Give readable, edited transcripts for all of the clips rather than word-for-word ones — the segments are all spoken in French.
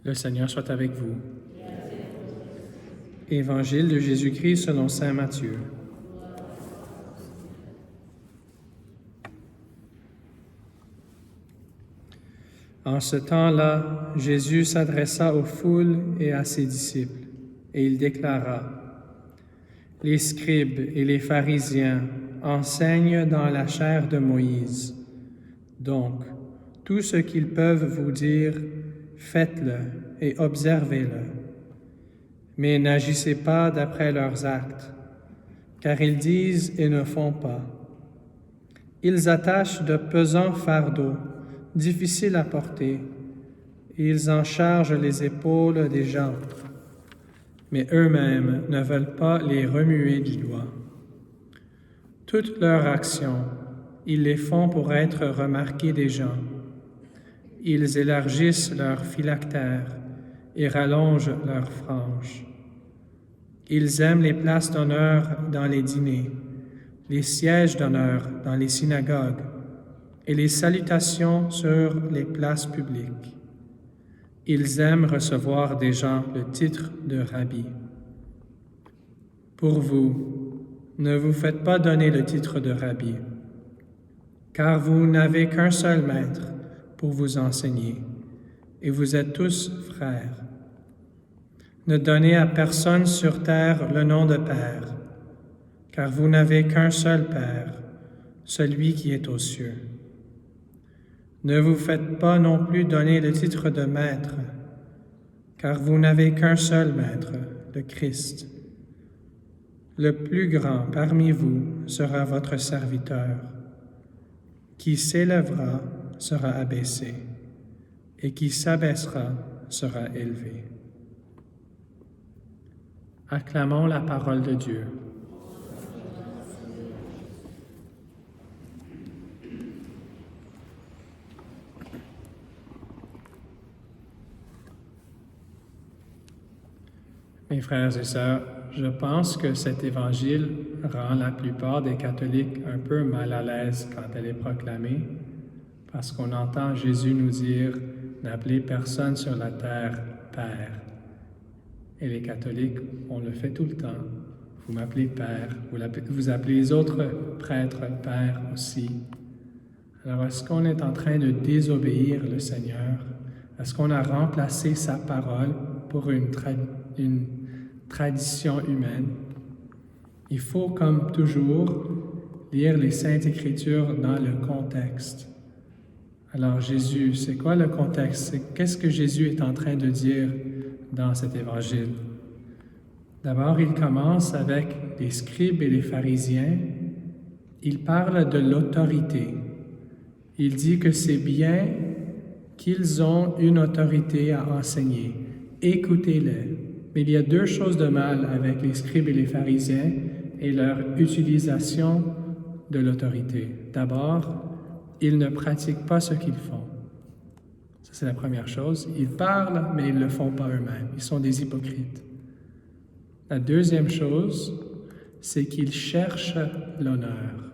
Le Seigneur soit avec vous. Évangile de Jésus-Christ selon saint Matthieu. En ce temps-là, Jésus s'adressa aux foules et à ses disciples, et il déclara: « Les scribes et les pharisiens enseignent dans la chair de Moïse. Donc, tout ce qu'ils peuvent vous dire, faites-le et observez-le. Mais n'agissez pas d'après leurs actes, car ils disent et ne font pas. Ils attachent de pesants fardeaux, difficiles à porter, et ils en chargent les épaules des gens, mais eux-mêmes ne veulent pas les remuer du doigt. Toutes leurs actions, ils les font pour être remarqués des gens. Ils élargissent leurs phylactères et rallongent leurs franges. Ils aiment les places d'honneur dans les dîners, les sièges d'honneur dans les synagogues et les salutations sur les places publiques. Ils aiment recevoir des gens le titre de rabbi. Pour vous, ne vous faites pas donner le titre de rabbi, car vous n'avez qu'un seul maître pour vous enseigner, et vous êtes tous frères. Ne donnez à personne sur terre le nom de Père, car vous n'avez qu'un seul Père, celui qui est aux cieux. Ne vous faites pas non plus donner le titre de Maître, car vous n'avez qu'un seul Maître, le Christ. Le plus grand parmi vous sera votre serviteur. Qui s'élèvera sera abaissé, et qui s'abaissera sera élevé. » Acclamons la parole de Dieu. Mes frères et sœurs, je pense que cet évangile rend la plupart des catholiques un peu mal à l'aise quand elle est proclamée, parce qu'on entend Jésus nous dire « N'appelez personne sur la terre Père ». Et les catholiques, on le fait tout le temps. Vous m'appelez Père, vous appelez les autres prêtres Père aussi. Alors, est-ce qu'on est en train de désobéir le Seigneur? Est-ce qu'on a remplacé sa parole pour une tradition humaine? Il faut, comme toujours, lire les Saintes Écritures dans le contexte. Alors, Jésus, c'est quoi le contexte? Qu'est-ce que Jésus est en train de dire dans cet évangile? D'abord, il commence avec les scribes et les pharisiens. Il parle de l'autorité. Il dit que c'est bien qu'ils ont une autorité à enseigner. Écoutez-les. Mais il y a deux choses de mal avec les scribes et les pharisiens et leur utilisation de l'autorité. D'abord, ils ne pratiquent pas ce qu'ils font. Ça, c'est la première chose. Ils parlent, mais ils ne le font pas eux-mêmes. Ils sont des hypocrites. La deuxième chose, c'est qu'ils cherchent l'honneur.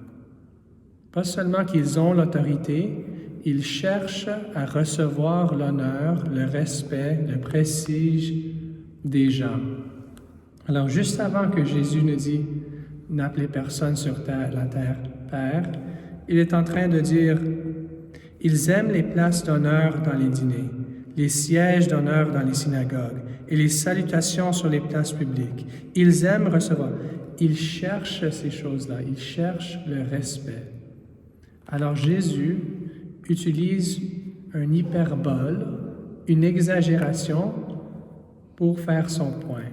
Pas seulement qu'ils ont l'autorité, ils cherchent à recevoir l'honneur, le respect, le prestige des gens. Alors, juste avant que Jésus nous dit « N'appelez personne sur la terre Père », il est en train de dire « Ils aiment les places d'honneur dans les dîners, les sièges d'honneur dans les synagogues et les salutations sur les places publiques. Ils aiment recevoir. » Ils cherchent ces choses-là, ils cherchent le respect. Alors Jésus utilise un hyperbole, une exagération pour faire son point.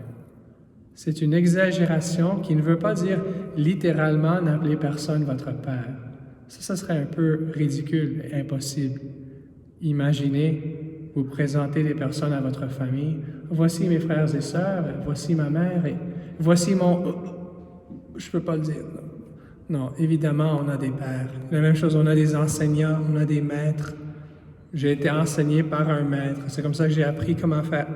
C'est une exagération qui ne veut pas dire littéralement « n'appelez personne votre Père ». Ça serait un peu ridicule et impossible. Imaginez, vous présentez des personnes à votre famille. « Voici mes frères et sœurs, voici ma mère, et voici mon... » Je ne peux pas le dire. Non, évidemment, on a des pères. La même chose, on a des enseignants, on a des maîtres. J'ai été enseigné par un maître. C'est comme ça que j'ai appris comment faire.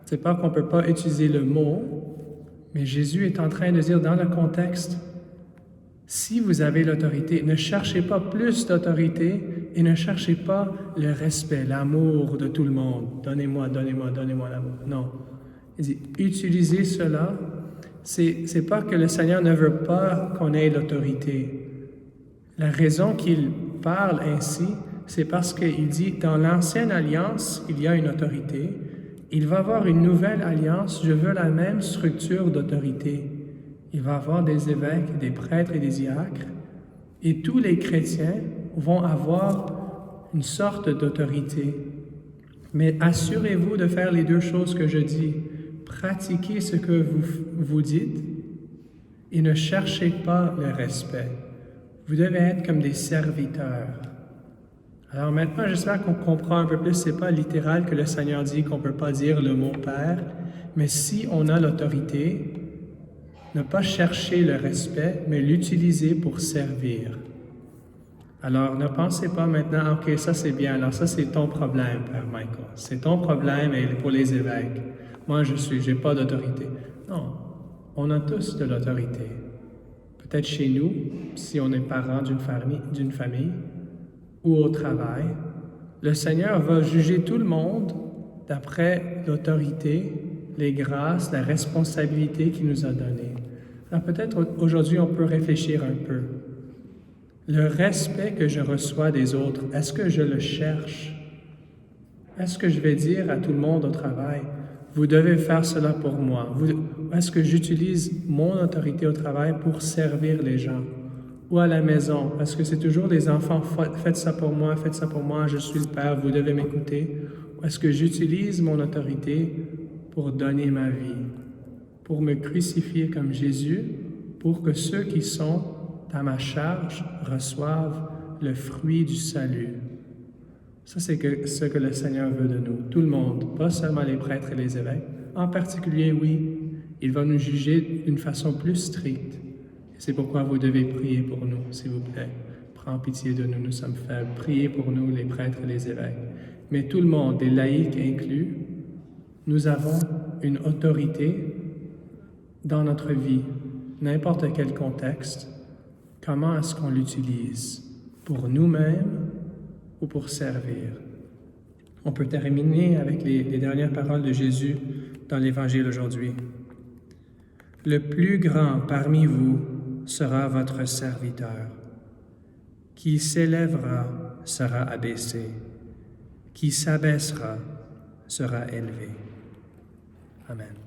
C'est pas qu'on ne peut pas utiliser le mot, mais Jésus est en train de dire dans le contexte, si vous avez l'autorité, ne cherchez pas plus d'autorité Et ne cherchez pas le respect, l'amour de tout le monde. Donnez-moi, donnez-moi, donnez-moi l'amour. Non. Il dit, utilisez cela. C'est pas que le Seigneur ne veut pas qu'on ait l'autorité. La raison qu'il parle ainsi, c'est parce qu'il dit, dans l'ancienne alliance, il y a une autorité. Il va y avoir une nouvelle alliance, je veux la même structure d'autorité. Il va y avoir des évêques, des prêtres et des diacres, et tous les chrétiens vont avoir une sorte d'autorité. Mais assurez-vous de faire les deux choses que je dis. Pratiquez ce que vous dites et ne cherchez pas le respect. Vous devez être comme des serviteurs. Alors maintenant, j'espère qu'on comprend un peu plus. C'est pas littéral que le Seigneur dit qu'on ne peut pas dire le mot Père, mais si on a l'autorité, ne pas chercher le respect, mais l'utiliser pour servir. Alors, ne pensez pas maintenant, OK, ça c'est bien, alors ça c'est ton problème, Père Michael. C'est ton problème et pour les évêques. Moi, j'ai pas d'autorité. Non, on a tous de l'autorité. Peut-être chez nous, si on est parent d'une famille, ou au travail. Le Seigneur va juger tout le monde d'après l'autorité, les grâces, la responsabilité qu'il nous a donnée. Alors peut-être aujourd'hui, on peut réfléchir un peu. Le respect que je reçois des autres, est-ce que je le cherche? Est-ce que je vais dire à tout le monde au travail, vous devez faire cela pour moi? Est-ce que j'utilise mon autorité au travail pour servir les gens? Ou à la maison, parce que c'est toujours les enfants, faites ça pour moi, je suis le Père, vous devez m'écouter. Ou est-ce que j'utilise mon autorité pour donner ma vie, pour me crucifier comme Jésus, pour que ceux qui sont à ma charge reçoivent le fruit du salut? Ça, c'est ce que le Seigneur veut de nous, tout le monde, pas seulement les prêtres et les évêques. En particulier, oui, il va nous juger d'une façon plus stricte. C'est pourquoi vous devez prier pour nous, s'il vous plaît. Prends pitié de nous, nous sommes faibles. Priez pour nous, les prêtres et les évêques. Mais tout le monde, des laïcs inclus, nous avons une autorité dans notre vie, n'importe quel contexte. Comment est-ce qu'on l'utilise? Pour nous-mêmes ou pour servir? On peut terminer avec les dernières paroles de Jésus dans l'Évangile aujourd'hui. Le plus grand parmi vous sera votre serviteur. Qui s'élèvera sera abaissé. Qui s'abaissera sera élevé. Amen.